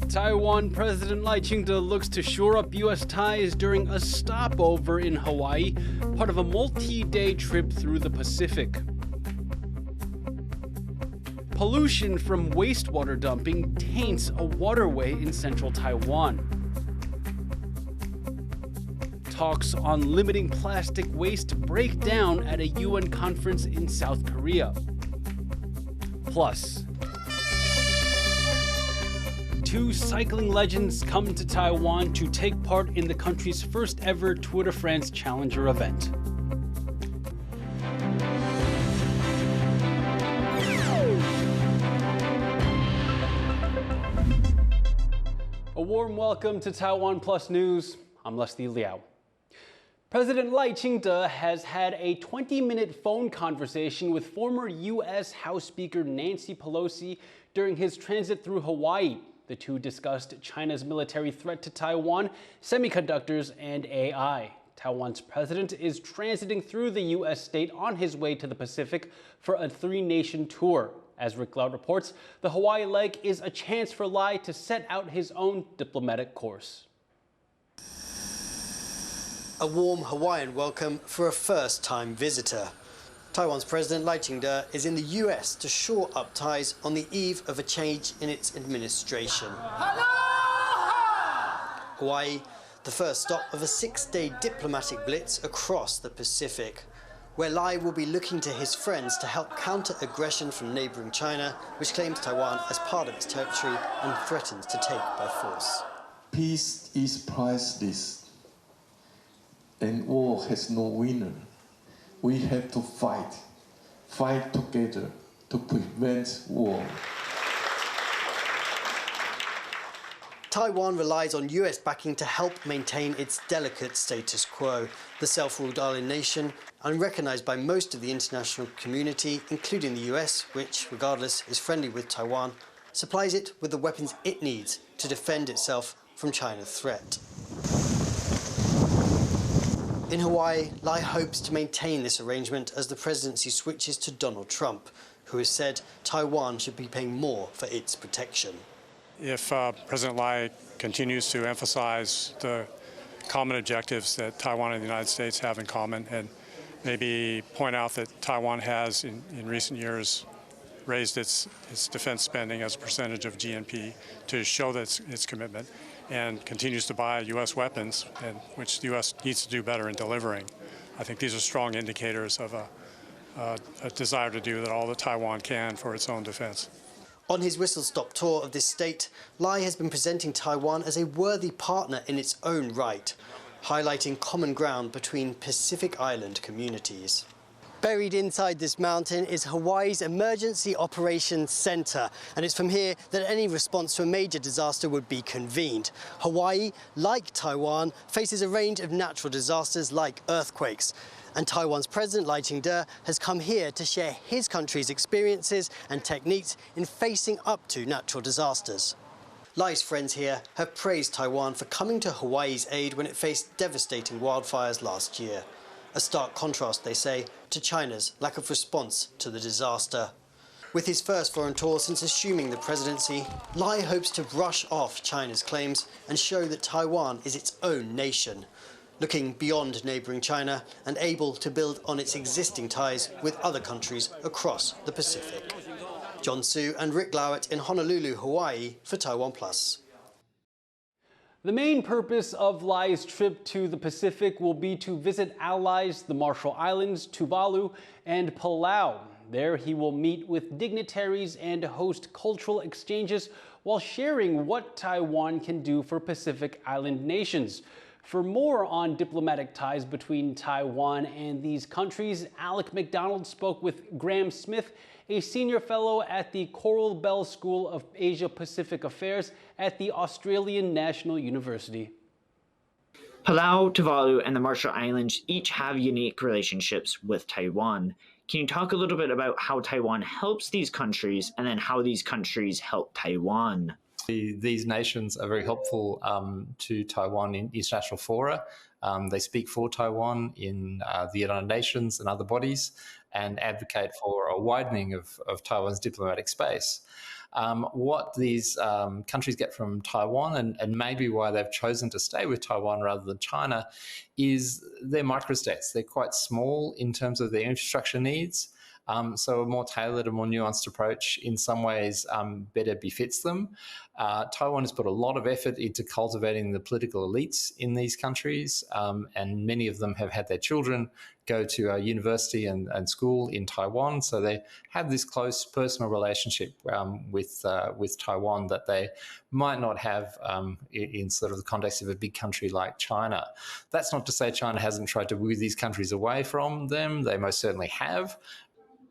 Taiwan President Lai Ching-te looks to shore up U.S. ties during a stopover in Hawaii, part of a multi-day trip through the Pacific. Pollution from wastewater dumping taints a waterway in central Taiwan. Talks on limiting plastic waste break down at a UN conference in South Korea. Plus, two cycling legends come to Taiwan to take part in the country's first ever Tour de France Challenger event. A warm welcome to TaiwanPlus News. I'm Liao. President Lai Ching-te has had a 20-minute phone conversation with former U.S. House Speaker Nancy Pelosi during his transit through Hawaii. The two discussed China's military threat to Taiwan, semiconductors, and AI. Taiwan's president is transiting through the U.S. state on his way to the Pacific for a three-nation tour. As Rick Liao reports, the Hawaii leg is a chance for Lai to set out his own diplomatic course. A warm Hawaiian welcome for a first-time visitor. Taiwan's President Lai Ching-te is in the US to shore up ties on the eve of a change in its administration. Hawaii, the first stop of a 6-day diplomatic blitz across the Pacific, where Lai will be looking to his friends to help counter aggression from neighbouring China, which claims Taiwan as part of its territory and threatens to take by force. Peace is priceless, and war has no winner. We have to fight together to prevent war. Taiwan relies on US backing to help maintain its delicate status quo. The self-ruled island nation, unrecognised by most of the international community, including the US, which, regardless, is friendly with Taiwan, supplies it with the weapons it needs to defend itself from China's threat. In Hawaii, Lai hopes to maintain this arrangement as the presidency switches to Donald Trump, who has said Taiwan should be paying more for its protection. If President Lai continues to emphasize the common objectives that Taiwan and the United States have in common, and maybe point out that Taiwan has, in recent years, raised its defense spending as a percentage of GNP to show that its commitment, and continues to buy U.S. weapons, and which the U.S. needs to do better in delivering. I think these are strong indicators of a desire to do that all that Taiwan can for its own defense. On his whistle-stop tour of this state, Lai has been presenting Taiwan as a worthy partner in its own right, highlighting common ground between Pacific Island communities. Buried inside this mountain is Hawaii's Emergency Operations Center, and it's from here that any response to a major disaster would be convened. Hawaii, like Taiwan, faces a range of natural disasters like earthquakes, and Taiwan's President Lai Ching-te has come here to share his country's experiences and techniques in facing up to natural disasters. Lai's friends here have praised Taiwan for coming to Hawaii's aid when it faced devastating wildfires last year. A stark contrast, they say, to China's lack of response to the disaster. With his first foreign tour since assuming the presidency, Lai hopes to brush off China's claims and show that Taiwan is its own nation, looking beyond neighbouring China and able to build on its existing ties with other countries across the Pacific. John Su and Rick Liao in Honolulu, Hawaii for TaiwanPlus. The main purpose of Lai's trip to the Pacific will be to visit allies, the Marshall Islands, Tuvalu, and Palau. There he will meet with dignitaries and host cultural exchanges while sharing what Taiwan can do for Pacific Island nations. For more on diplomatic ties between Taiwan and these countries, Alec McDonald spoke with Graham Smith, a senior fellow at the Coral Bell School of Asia-Pacific Affairs at the Australian National University. Palau, Tuvalu, and the Marshall Islands each have unique relationships with Taiwan. Can you talk a little bit about how Taiwan helps these countries and then how these countries help Taiwan? These nations are very helpful to Taiwan in international fora. They speak for Taiwan in the United Nations and other bodies, and advocate for a widening of Taiwan's diplomatic space. What these countries get from Taiwan, and maybe why they've chosen to stay with Taiwan rather than China, is they're microstates. They're quite small in terms of their infrastructure needs. So a more tailored, a more nuanced approach in some ways better befits them. Taiwan has put a lot of effort into cultivating the political elites in these countries, and many of them have had their children go to a university and school in Taiwan. So they have this close personal relationship with Taiwan that they might not have in sort of the context of a big country like China. That's not to say China hasn't tried to woo these countries away from them. They most certainly have.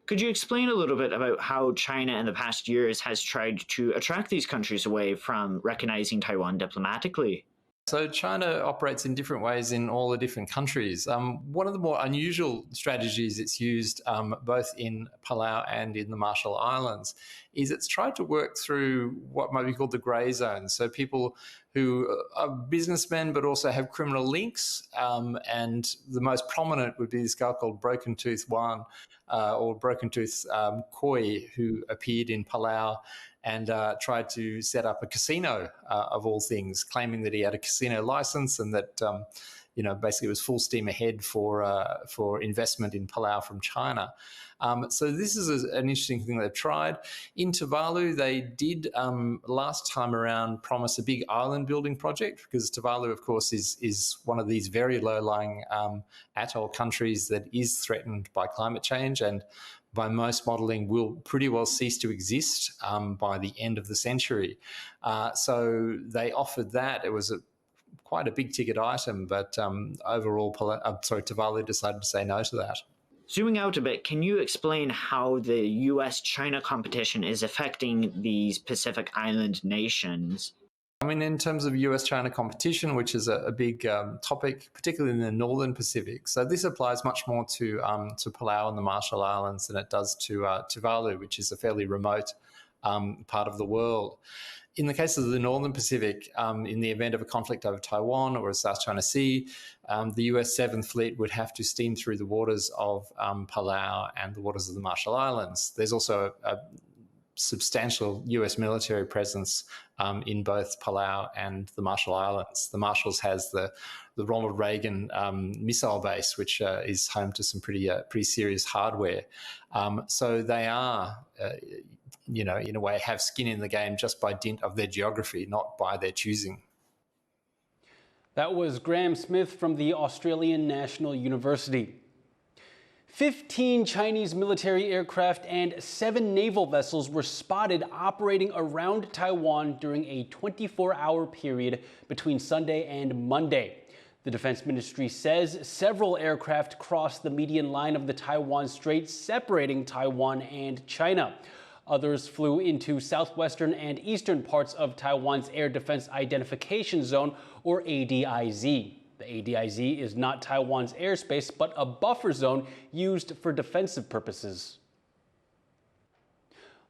Could you explain a little bit about how China in the past years has tried to attract these countries away from recognizing Taiwan diplomatically? So China operates in different ways in all the different countries. One of the more unusual strategies it's used both in Palau and in the Marshall Islands is it's tried to work through what might be called the grey zone. So people who are businessmen but also have criminal links, and the most prominent would be this guy called Broken Tooth Wan, or Broken Tooth Koi, who appeared in Palau and tried to set up a casino, of all things, claiming that he had a casino license and that, basically it was full steam ahead for investment in Palau from China. So this is an interesting thing they've tried. In Tuvalu, they did last time around promise a big island building project, because Tuvalu, of course, is one of these very low-lying atoll countries that is threatened by climate change and by most modelling will pretty well cease to exist by the end of the century. So they offered that. It was quite a big ticket item, but overall, Tuvalu decided to say no to that. Zooming out a bit, can you explain how the US-China competition is affecting these Pacific Island nations? I mean, in terms of US-China competition, which is a big topic, particularly in the Northern Pacific. So this applies much more to Palau and the Marshall Islands than it does to Tuvalu, which is a fairly remote part of the world. In the case of the Northern Pacific, in the event of a conflict over Taiwan or the South China Sea, the US 7th Fleet would have to steam through the waters of Palau and the waters of the Marshall Islands. There's also a substantial US military presence in both Palau and the Marshall Islands. The Marshalls has the Ronald Reagan missile base, which is home to some pretty serious hardware. So they are, in a way, have skin in the game just by dint of their geography, not by their choosing. That was Graham Smith from the Australian National University. 15 Chinese military aircraft and 7 naval vessels were spotted operating around Taiwan during a 24-hour period between Sunday and Monday. The Defense Ministry says several aircraft crossed the median line of the Taiwan Strait separating Taiwan and China. Others flew into southwestern and eastern parts of Taiwan's Air Defense Identification Zone, or ADIZ. The ADIZ is not Taiwan's airspace, but a buffer zone used for defensive purposes.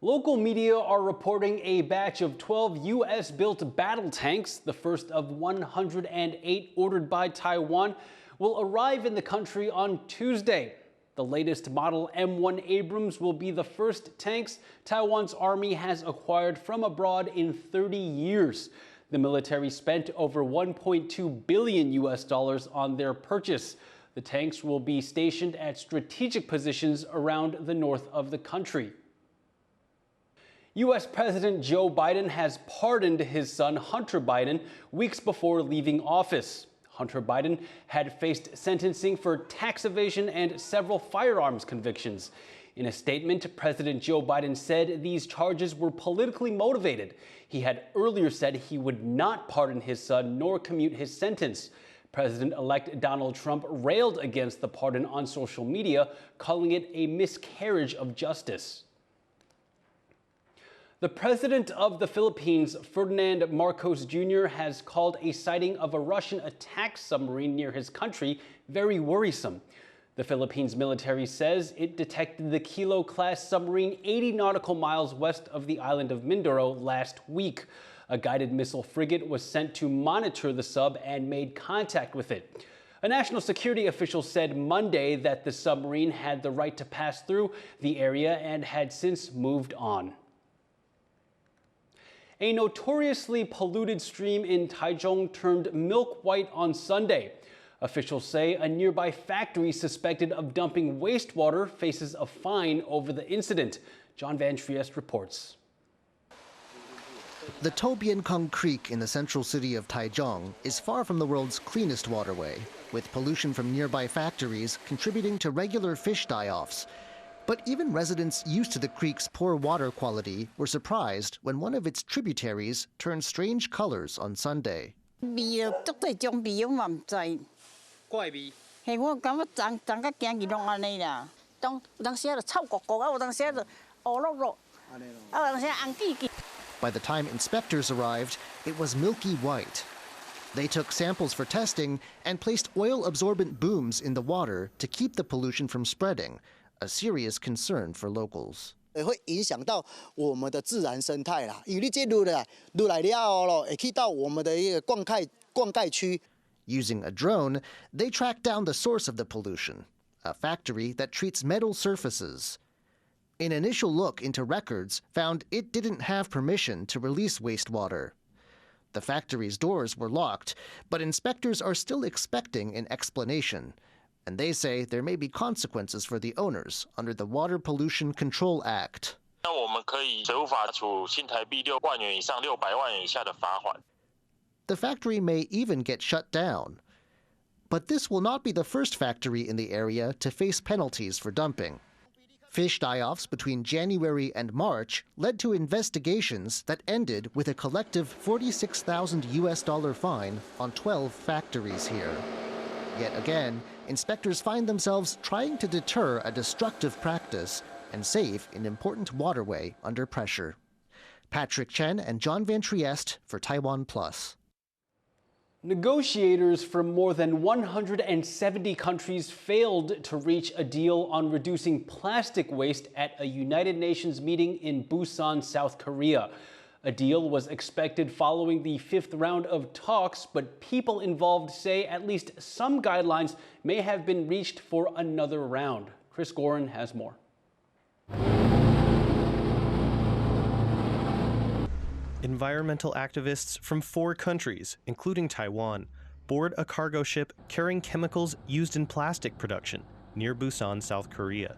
Local media are reporting a batch of 12 U.S.-built battle tanks, the first of 108 ordered by Taiwan, will arrive in the country on Tuesday. The latest model M1 Abrams will be the first tanks Taiwan's army has acquired from abroad in 30 years. The military spent over $1.2 billion on their purchase. The tanks will be stationed at strategic positions around the north of the country. U.S. President Joe Biden has pardoned his son Hunter Biden weeks before leaving office. Hunter Biden had faced sentencing for tax evasion and several firearms convictions. In a statement, President Joe Biden said these charges were politically motivated. He had earlier said he would not pardon his son nor commute his sentence. President-elect Donald Trump railed against the pardon on social media, calling it a miscarriage of justice. The president of the Philippines, Ferdinand Marcos Jr., has called a sighting of a Russian attack submarine near his country very worrisome. The Philippines military says it detected the Kilo-class submarine 80 nautical miles west of the island of Mindoro last week. A guided missile frigate was sent to monitor the sub and made contact with it. A national security official said Monday that the submarine had the right to pass through the area and had since moved on. A notoriously polluted stream in Taichung turned milk white on Sunday. Officials say a nearby factory suspected of dumping wastewater faces a fine over the incident. John Van Trieste reports. The Tobiankong Creek in the central city of Taichung is far from the world's cleanest waterway, with pollution from nearby factories contributing to regular fish die-offs. But even residents used to the creek's poor water quality were surprised when one of its tributaries turned strange colors on Sunday. By the time inspectors arrived, it was milky white. They took samples for testing and placed oil-absorbent booms in the water to keep the pollution from spreading, a serious concern for locals. Using a drone, they tracked down the source of the pollution, a factory that treats metal surfaces. An initial look into records found it didn't have permission to release wastewater. The factory's doors were locked, but inspectors are still expecting an explanation. And they say there may be consequences for the owners under the Water Pollution Control Act. The factory may even get shut down. But this will not be the first factory in the area to face penalties for dumping. Fish die-offs between January and March led to investigations that ended with a collective $46,000 fine on 12 factories here. Yet again, inspectors find themselves trying to deter a destructive practice and save an important waterway under pressure. Patrick Chen and John Van Trieste for TaiwanPlus. Negotiators from more than 170 countries failed to reach a deal on reducing plastic waste at a United Nations meeting in Busan, South Korea. A deal was expected following the fifth round of talks, but people involved say at least some guidelines may have been reached for another round. Chris Gorin has more. Environmental activists from 4 countries, including Taiwan, board a cargo ship carrying chemicals used in plastic production near Busan, South Korea.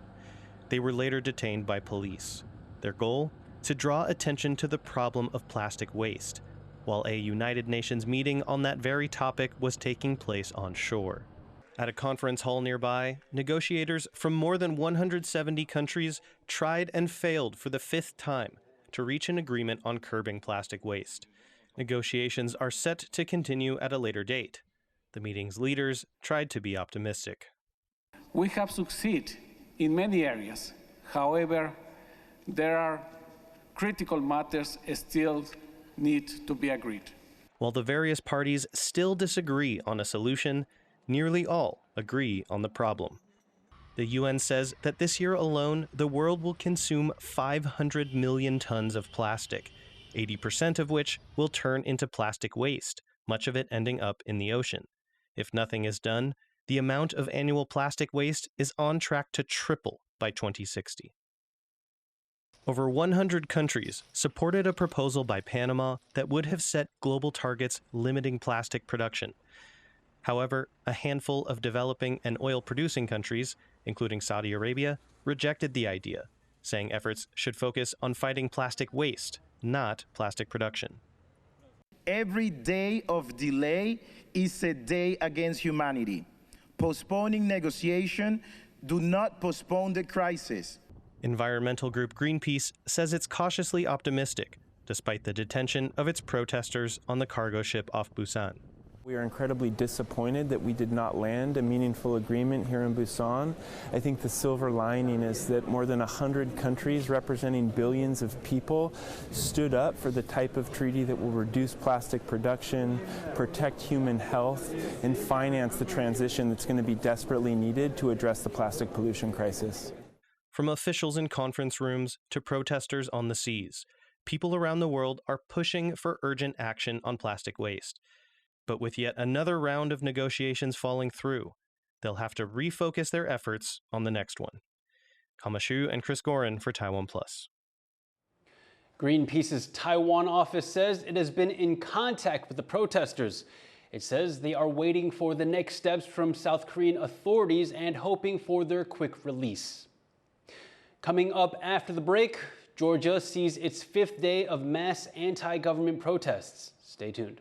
They were later detained by police. Their goal? To draw attention to the problem of plastic waste, while a United Nations meeting on that very topic was taking place on shore. At a conference hall nearby, negotiators from more than 170 countries tried and failed for the 5th time to reach an agreement on curbing plastic waste. Negotiations are set to continue at a later date. The meeting's leaders tried to be optimistic. We have succeeded in many areas. However, there are critical matters still need to be agreed. While the various parties still disagree on a solution, nearly all agree on the problem. The UN says that this year alone, the world will consume 500 million tons of plastic, 80% of which will turn into plastic waste, much of it ending up in the ocean. If nothing is done, the amount of annual plastic waste is on track to triple by 2060. Over 100 countries supported a proposal by Panama that would have set global targets limiting plastic production. However, a handful of developing and oil-producing countries, including Saudi Arabia, rejected the idea, saying efforts should focus on fighting plastic waste, not plastic production. Every day of delay is a day against humanity. Postponing negotiation, do not postpone the crisis. Environmental group Greenpeace says it's cautiously optimistic, despite the detention of its protesters on the cargo ship off Busan. We are incredibly disappointed that we did not land a meaningful agreement here in Busan. I think the silver lining is that more than 100 countries representing billions of people stood up for the type of treaty that will reduce plastic production, protect human health, and finance the transition that's going to be desperately needed to address the plastic pollution crisis. From officials in conference rooms to protesters on the seas, people around the world are pushing for urgent action on plastic waste. But with yet another round of negotiations falling through, they'll have to refocus their efforts on the next one. Kamashu and Chris Gorin for TaiwanPlus. Greenpeace's Taiwan office says it has been in contact with the protesters. It says they are waiting for the next steps from South Korean authorities and hoping for their quick release. Coming up after the break, Georgia sees its 5th day of mass anti-government protests. Stay tuned.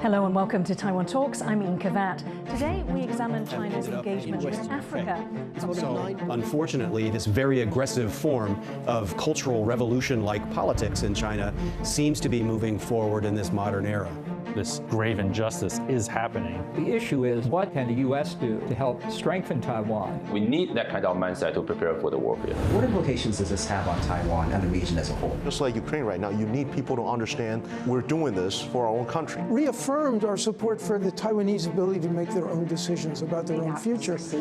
Hello and welcome to Taiwan Talks. I'm Inka Vat. Today we examine China's engagement with Africa. So, unfortunately, this very aggressive form of cultural revolution-like politics in China seems to be moving forward in this modern era. This grave injustice is happening. The issue is, what can the U.S. do to help strengthen Taiwan? We need that kind of mindset to prepare for the warfare. What implications does this have on Taiwan and the region as a whole? Just like Ukraine right now, you need people to understand we're doing this for our own country. Reaffirmed our support for the Taiwanese ability to make their own decisions about their own future. It's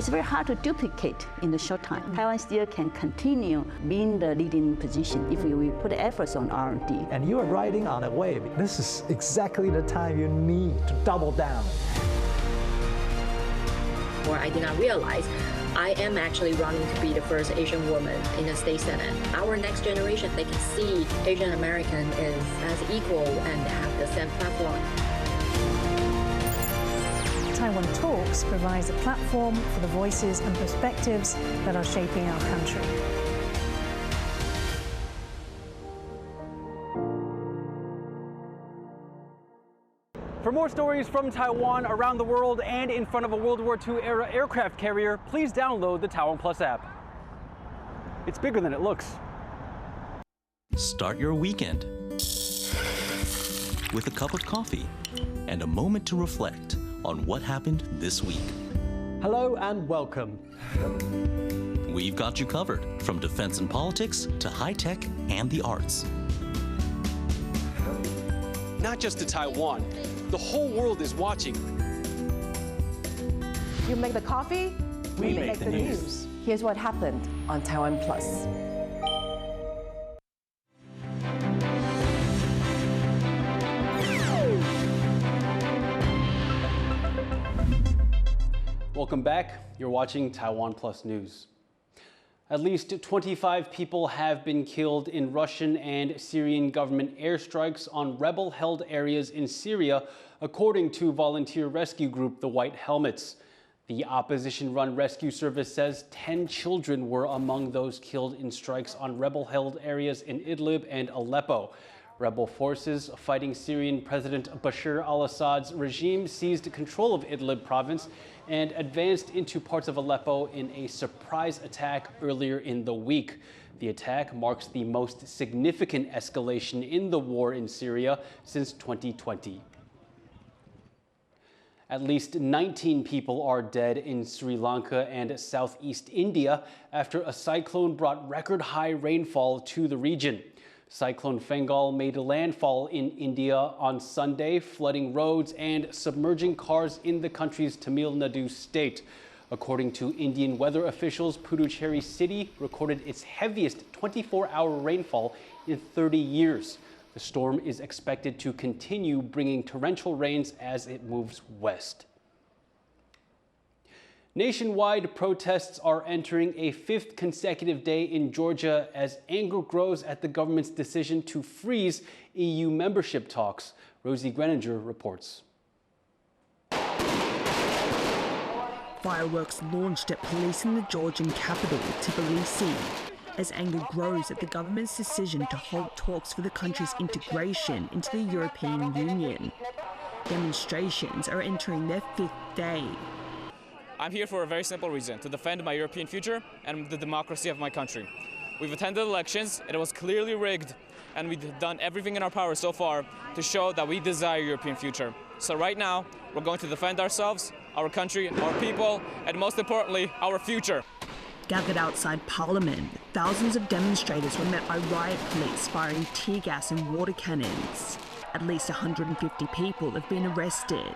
very hard to duplicate in the short time. Taiwan still can continue being the leading position if we put efforts on R&D. And you are riding on a wave. This is exactly the time you need to double down. Or I did not realize I am actually running to be the first Asian woman in the state senate. Our next generation, they can see Asian American is as equal and have the same platform. Taiwan Talks provides a platform for the voices and perspectives that are shaping our country. For more stories from Taiwan, around the world, and in front of a World War II-era aircraft carrier, please download the TaiwanPlus app. It's bigger than it looks. Start your weekend with a cup of coffee and a moment to reflect on what happened this week. Hello and welcome. We've got you covered, from defense and politics to high-tech and the arts. Not just to Taiwan, the whole world is watching. You make the coffee, we make the news. Here's what happened on TaiwanPlus. Welcome back. You're watching TaiwanPlus News. At least 25 people have been killed in Russian and Syrian government airstrikes on rebel-held areas in Syria, according to volunteer rescue group the White Helmets. The opposition-run rescue service says 10 children were among those killed in strikes on rebel-held areas in Idlib and Aleppo. Rebel forces fighting Syrian President Bashar al-Assad's regime seized control of Idlib province and advanced into parts of Aleppo in a surprise attack earlier in the week. The attack marks the most significant escalation in the war in Syria since 2020. At least 19 people are dead in Sri Lanka and southeast India after a cyclone brought record-high rainfall to the region. Cyclone Fengal made landfall in India on Sunday, flooding roads and submerging cars in the country's Tamil Nadu state. According to Indian weather officials, Puducherry city recorded its heaviest 24-hour rainfall in 30 years. The storm is expected to continue bringing torrential rains as it moves west. Nationwide protests are entering a 5th consecutive day in Georgia as anger grows at the government's decision to freeze EU membership talks. Rosie Greninger reports. Fireworks launched at police in the Georgian capital, Tbilisi, as anger grows at the government's decision to halt talks for the country's integration into the European Union. Demonstrations are entering their 5th day. I'm here for a very simple reason, to defend my European future and the democracy of my country. We've attended elections, it was clearly rigged, and we've done everything in our power so far to show that we desire a European future. So right now, we're going to defend ourselves, our country, our people, and most importantly, our future. Gathered outside Parliament, thousands of demonstrators were met by riot police firing tear gas and water cannons. At least 150 people have been arrested.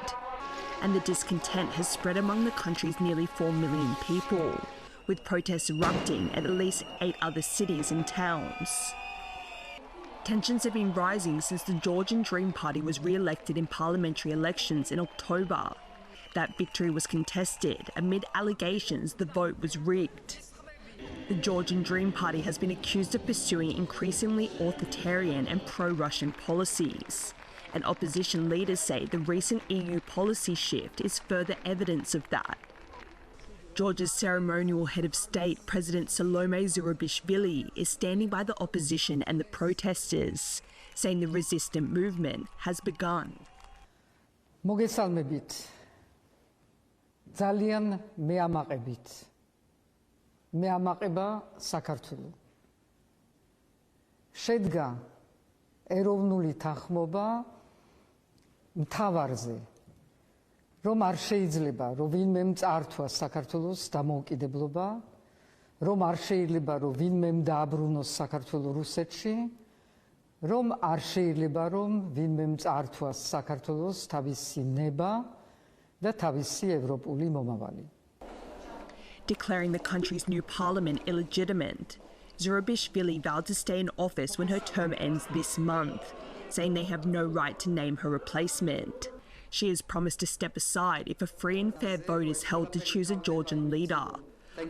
and the discontent has spread among the country's nearly 4 million people, with protests erupting at least 8 other cities and towns. Tensions have been rising since the Georgian Dream Party was re-elected in parliamentary elections in October. That victory was contested amid allegations the vote was rigged. The Georgian Dream Party has been accused of pursuing increasingly authoritarian and pro-Russian policies, and opposition leaders say the recent EU policy shift is further evidence of that. Georgia's ceremonial head of state, President Salome Zurabishvili, is standing by the opposition and the protesters, saying the resistant movement has begun. მოგესალმებით. ძალიან მეამაყებით. მეამაყება საქართველო. შედგა ეროვნული თანხმობა მთავარზე. რომ არ შეიძლება რომ ვინმე მწართვას საქართველოს დამოუკიდებლობა, რომ არ შეიძლება რომ ვინმე დააბრუნოს საქართველოს რუსეთში, რომ არ შეიძლება რომ ვინმე მწართვას საქართველოს თავისი ნება და თავისი ევროპული მომავალი. Declaring the country's new parliament illegitimate, Zurabishvili vowed to stay in office when her term ends this month, saying they have no right to name her replacement. She has promised to step aside if a free and fair vote is held to choose a Georgian leader,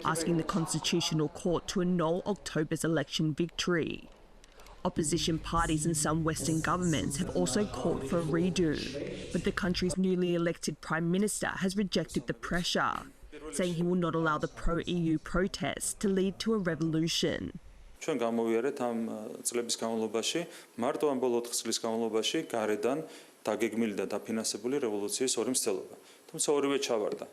asking the Constitutional Court to annul October's election victory. Opposition parties and some Western governments have also called for a redo, but the country's newly elected Prime Minister has rejected the pressure, saying he will not allow the pro-EU protests to lead to a revolution. ჩვენ გამოვიარეთ ამ წლების განმავლობაში, მარტო ამ ბოლო 4 წლის განმავლობაში გარედან დაგეგმილი და დაფინანსებული რევოლუციის ორი მცდელობა. თუმცა ორივე ჩავარდა.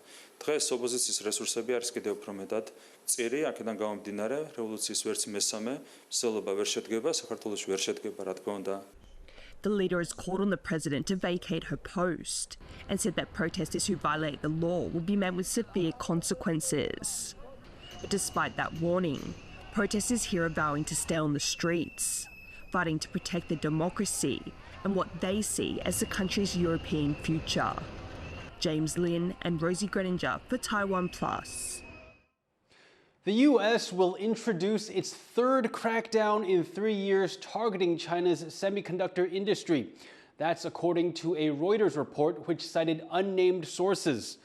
დღეს ოპოზიციის რესურსები არის კიდევ უფრო მეტად წირი, აქედან გამომდინარე რევოლუციის ვერც მესამე მცდელობა ვერ შედგება, საქართველოში ვერ შედგება, რა თქმა უნდა. The leader has called on the president to vacate her post and said that protesters who violate the law will be met with severe consequences. But despite that warning, protesters here are vowing to stay on the streets, fighting to protect their democracy and what they see as the country's European future. James Lin and Rosie Greninger for TaiwanPlus. The U.S. will introduce its third crackdown in 3 years targeting China's semiconductor industry. That's according to a Reuters report which cited unnamed sources.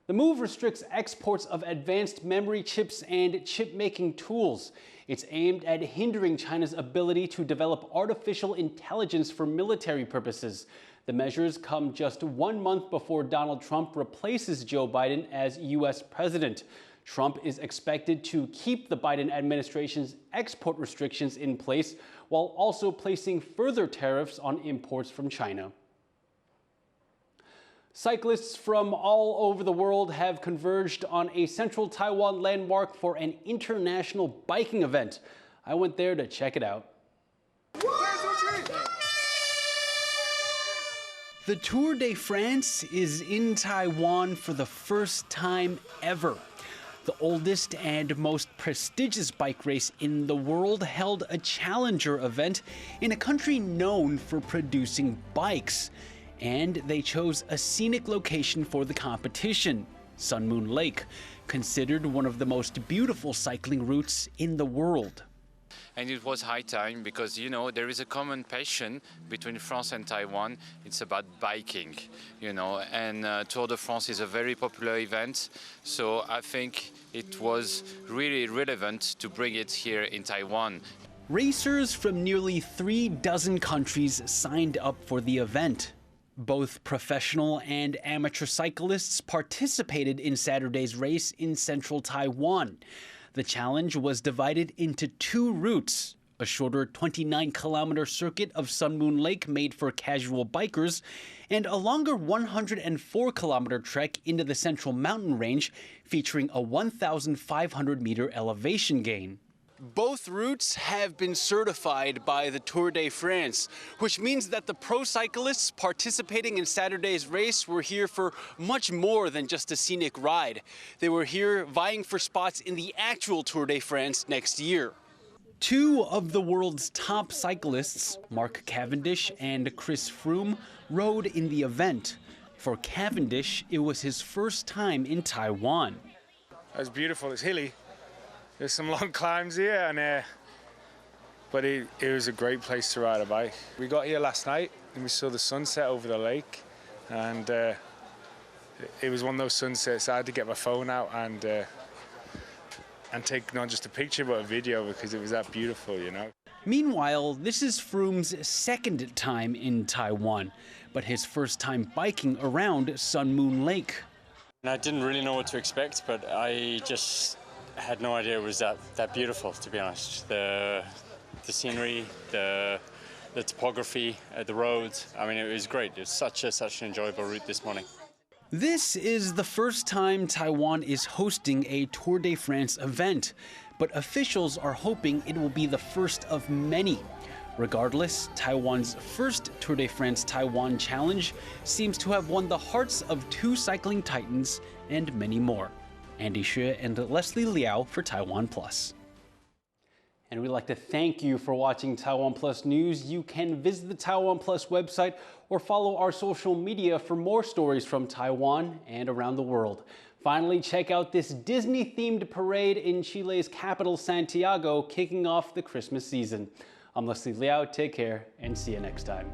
The move restricts exports of advanced memory chips and chip-making tools. It's aimed at hindering China's ability to develop artificial intelligence for military purposes. The measures come just 1 month before Donald Trump replaces Joe Biden as U.S. president. Trump is expected to keep the Biden administration's export restrictions in place while also placing further tariffs on imports from China. Cyclists from all over the world have converged on a central Taiwan landmark for an international biking event. I went there to check it out. The Tour de France is in Taiwan for the first time ever. The oldest and most prestigious bike race in the world held a challenger event in a country known for producing bikes. And they chose a scenic location for the competition, Sun Moon Lake, considered one of the most beautiful cycling routes in the world. And it was high time because, you know, there is a common passion between France and Taiwan. It's about biking, you know, and Tour de France is a very popular event. So I think it was really relevant to bring it here in Taiwan. Racers from nearly 36 countries signed up for the event. Both professional and amateur cyclists participated in Saturday's race in central Taiwan. The challenge was divided into 2 routes, a shorter 29-kilometer circuit of Sun Moon Lake made for casual bikers, and a longer 104-kilometer trek into the central mountain range featuring a 1,500-meter elevation gain. Both routes have been certified by the Tour de France, which means that the pro cyclists participating in Saturday's race were here for much more than just a scenic ride. They were here vying for spots in the actual Tour de France next year. 2 of the world's top cyclists, Mark Cavendish and Chris Froome, rode in the event. For Cavendish, it was his first time in Taiwan. It was beautiful. It's hilly. There's some long climbs here, and but it was a great place to ride a bike. We got here last night and we saw the sunset over the lake, and it was one of those sunsets I had to get my phone out and take not just a picture but a video because it was that beautiful, you know. Meanwhile, this is Froome's second time in Taiwan, but his first time biking around Sun Moon Lake. I didn't really know what to expect, but I just had no idea it was that beautiful, to be honest. The scenery, the topography, the roads, I mean, it was great. It was such an enjoyable route this morning. This is the first time Taiwan is hosting a Tour de France event, but officials are hoping it will be the first of many. Regardless, Taiwan's first Tour de France Taiwan Challenge seems to have won the hearts of two cycling titans and many more. Andy Xue and Leslie Liao for TaiwanPlus. And we'd like to thank you for watching TaiwanPlus News. You can visit the TaiwanPlus website or follow our social media for more stories from Taiwan and around the world. Finally, check out this Disney-themed parade in Chile's capital, Santiago, kicking off the Christmas season. I'm Leslie Liao. Take care and see you next time.